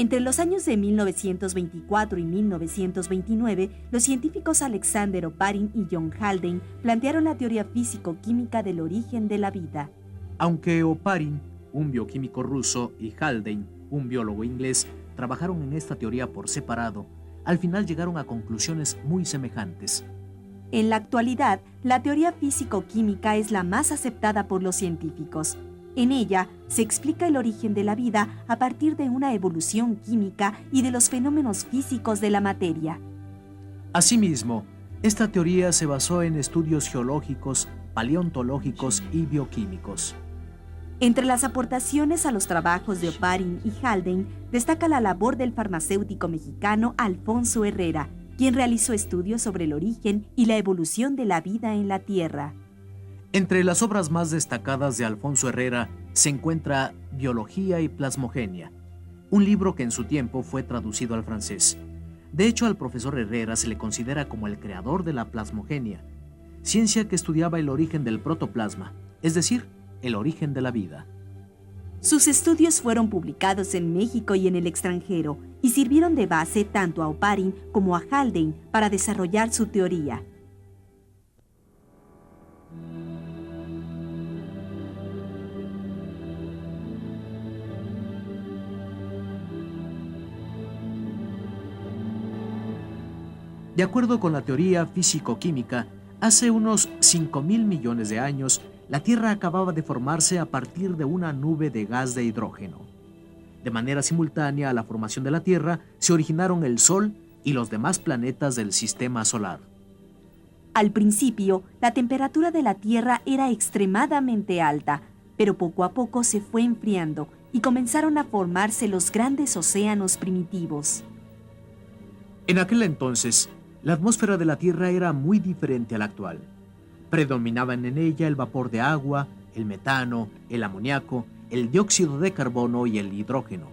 Entre los años de 1924 y 1929, los científicos Alexander Oparin y John Haldane plantearon la teoría físico-química del origen de la vida. Aunque Oparin, un bioquímico ruso, y Haldane, un biólogo inglés, trabajaron en esta teoría por separado, al final llegaron a conclusiones muy semejantes. En la actualidad, la teoría físico-química es la más aceptada por los científicos. En ella se explica el origen de la vida a partir de una evolución química y de los fenómenos físicos de la materia. Asimismo, esta teoría se basó en estudios geológicos, paleontológicos y bioquímicos. Entre las aportaciones a los trabajos de Oparin y Haldane destaca la labor del farmacéutico mexicano Alfonso Herrera, quien realizó estudios sobre el origen y la evolución de la vida en la Tierra. Entre las obras más destacadas de Alfonso Herrera se encuentra Biología y Plasmogenia, un libro que en su tiempo fue traducido al francés. De hecho, al profesor Herrera se le considera como el creador de la plasmogenia, ciencia que estudiaba el origen del protoplasma, es decir, el origen de la vida. Sus estudios fueron publicados en México y en el extranjero y sirvieron de base tanto a Oparin como a Haldane para desarrollar su teoría. De acuerdo con la teoría físico-química, hace unos 5.000 millones de años, la Tierra acababa de formarse a partir de una nube de gas de hidrógeno. De manera simultánea a la formación de la Tierra, se originaron el Sol y los demás planetas del Sistema Solar. Al principio, la temperatura de la Tierra era extremadamente alta, pero poco a poco se fue enfriando y comenzaron a formarse los grandes océanos primitivos. En aquel entonces, la atmósfera de la Tierra era muy diferente a la actual. Predominaban en ella el vapor de agua, el metano, el amoníaco, el dióxido de carbono y el hidrógeno.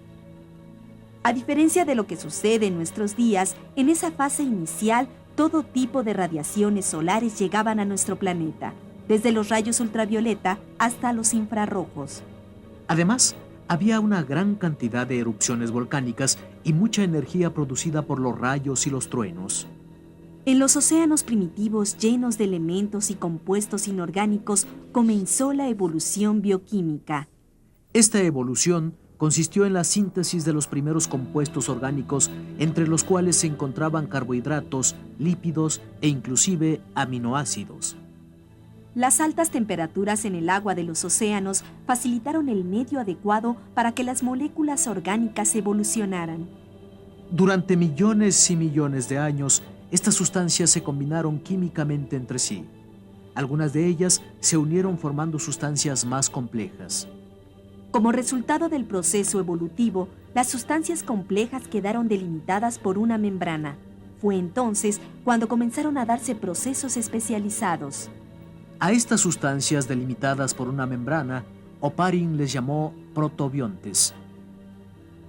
A diferencia de lo que sucede en nuestros días, en esa fase inicial, todo tipo de radiaciones solares llegaban a nuestro planeta, desde los rayos ultravioleta hasta los infrarrojos. Además, había una gran cantidad de erupciones volcánicas y mucha energía producida por los rayos y los truenos. En los océanos primitivos llenos de elementos y compuestos inorgánicos comenzó la evolución bioquímica. Esta evolución consistió en la síntesis de los primeros compuestos orgánicos, entre los cuales se encontraban carbohidratos, lípidos e inclusive aminoácidos. Las altas temperaturas en el agua de los océanos facilitaron el medio adecuado para que las moléculas orgánicas evolucionaran. Durante millones y millones de años, estas sustancias se combinaron químicamente entre sí. Algunas de ellas se unieron formando sustancias más complejas. Como resultado del proceso evolutivo, las sustancias complejas quedaron delimitadas por una membrana. Fue entonces cuando comenzaron a darse procesos especializados. A estas sustancias delimitadas por una membrana, Oparin les llamó protobiontes.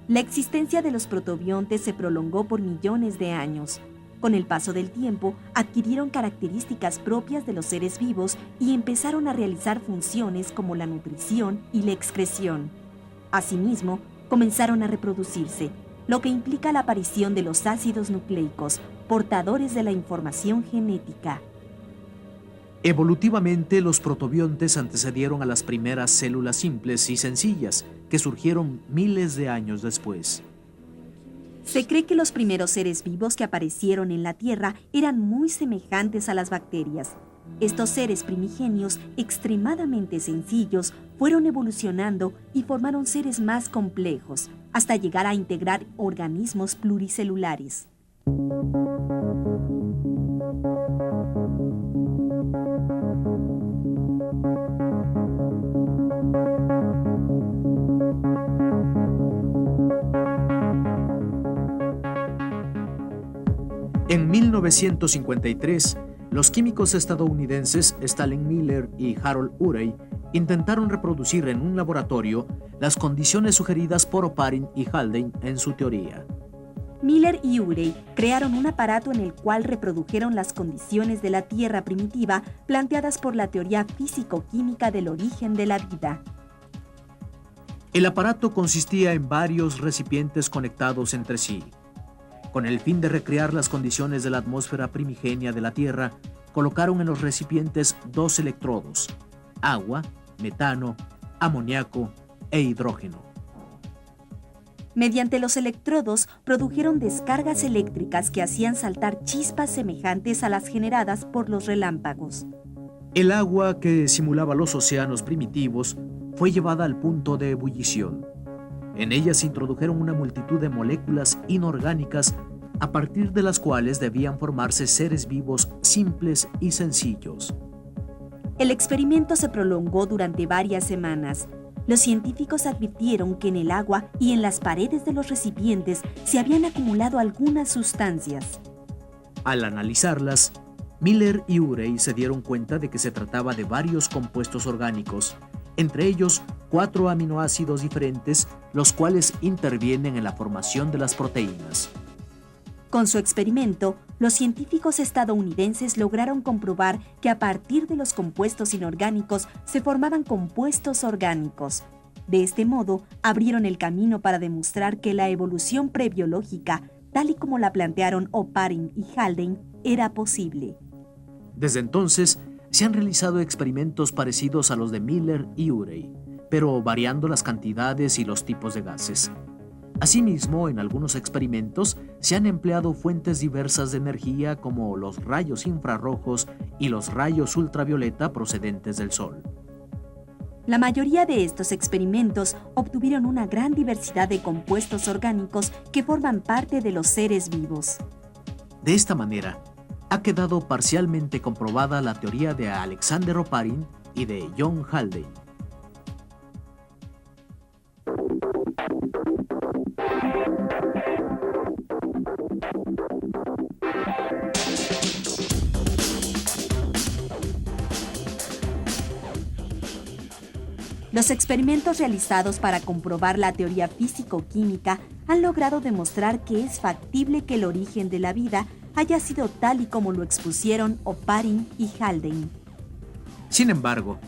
La existencia de los protobiontes se prolongó por millones de años. Con el paso del tiempo, adquirieron características propias de los seres vivos y empezaron a realizar funciones como la nutrición y la excreción. Asimismo, comenzaron a reproducirse, lo que implica la aparición de los ácidos nucleicos, portadores de la información genética. Evolutivamente, los protobiontes antecedieron a las primeras células simples y sencillas, que surgieron miles de años después. Se cree que los primeros seres vivos que aparecieron en la Tierra eran muy semejantes a las bacterias. Estos seres primigenios, extremadamente sencillos, fueron evolucionando y formaron seres más complejos, hasta llegar a integrar organismos pluricelulares. En 1953, los químicos estadounidenses Stanley Miller y Harold Urey intentaron reproducir en un laboratorio las condiciones sugeridas por Oparin y Haldane en su teoría. Miller y Urey crearon un aparato en el cual reprodujeron las condiciones de la Tierra primitiva planteadas por la teoría físico-química del origen de la vida. El aparato consistía en varios recipientes conectados entre sí. Con el fin de recrear las condiciones de la atmósfera primigenia de la Tierra, colocaron en los recipientes 2 electrodos: agua, metano, amoníaco e hidrógeno. Mediante los electrodos produjeron descargas eléctricas que hacían saltar chispas semejantes a las generadas por los relámpagos. El agua, que simulaba los océanos primitivos, fue llevada al punto de ebullición. En ella se introdujeron una multitud de moléculas inorgánicas a partir de las cuales debían formarse seres vivos simples y sencillos. El experimento se prolongó durante varias semanas. Los científicos advirtieron que en el agua y en las paredes de los recipientes se habían acumulado algunas sustancias. Al analizarlas, Miller y Urey se dieron cuenta de que se trataba de varios compuestos orgánicos, entre ellos 4 aminoácidos diferentes, los cuales intervienen en la formación de las proteínas. Con su experimento, los científicos estadounidenses lograron comprobar que a partir de los compuestos inorgánicos se formaban compuestos orgánicos. De este modo, abrieron el camino para demostrar que la evolución prebiológica, tal y como la plantearon Oparin y Haldane, era posible. Desde entonces, se han realizado experimentos parecidos a los de Miller y Urey, pero variando las cantidades y los tipos de gases. Asimismo, en algunos experimentos se han empleado fuentes diversas de energía como los rayos infrarrojos y los rayos ultravioleta procedentes del Sol. La mayoría de estos experimentos obtuvieron una gran diversidad de compuestos orgánicos que forman parte de los seres vivos. De esta manera, ha quedado parcialmente comprobada la teoría de Alexander Oparin y de John Haldane. Los experimentos realizados para comprobar la teoría físico-química han logrado demostrar que es factible que el origen de la vida haya sido tal y como lo expusieron Oparin y Haldane. Sin embargo,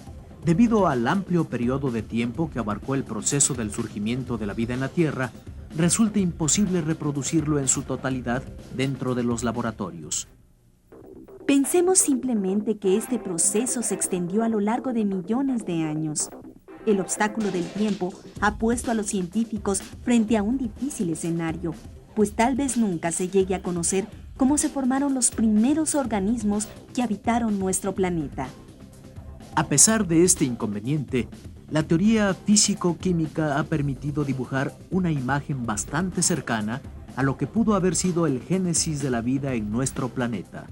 debido al amplio periodo de tiempo que abarcó el proceso del surgimiento de la vida en la Tierra, resulta imposible reproducirlo en su totalidad dentro de los laboratorios. Pensemos simplemente que este proceso se extendió a lo largo de millones de años. El obstáculo del tiempo ha puesto a los científicos frente a un difícil escenario, pues tal vez nunca se llegue a conocer cómo se formaron los primeros organismos que habitaron nuestro planeta. A pesar de este inconveniente, la teoría físico-química ha permitido dibujar una imagen bastante cercana a lo que pudo haber sido el génesis de la vida en nuestro planeta.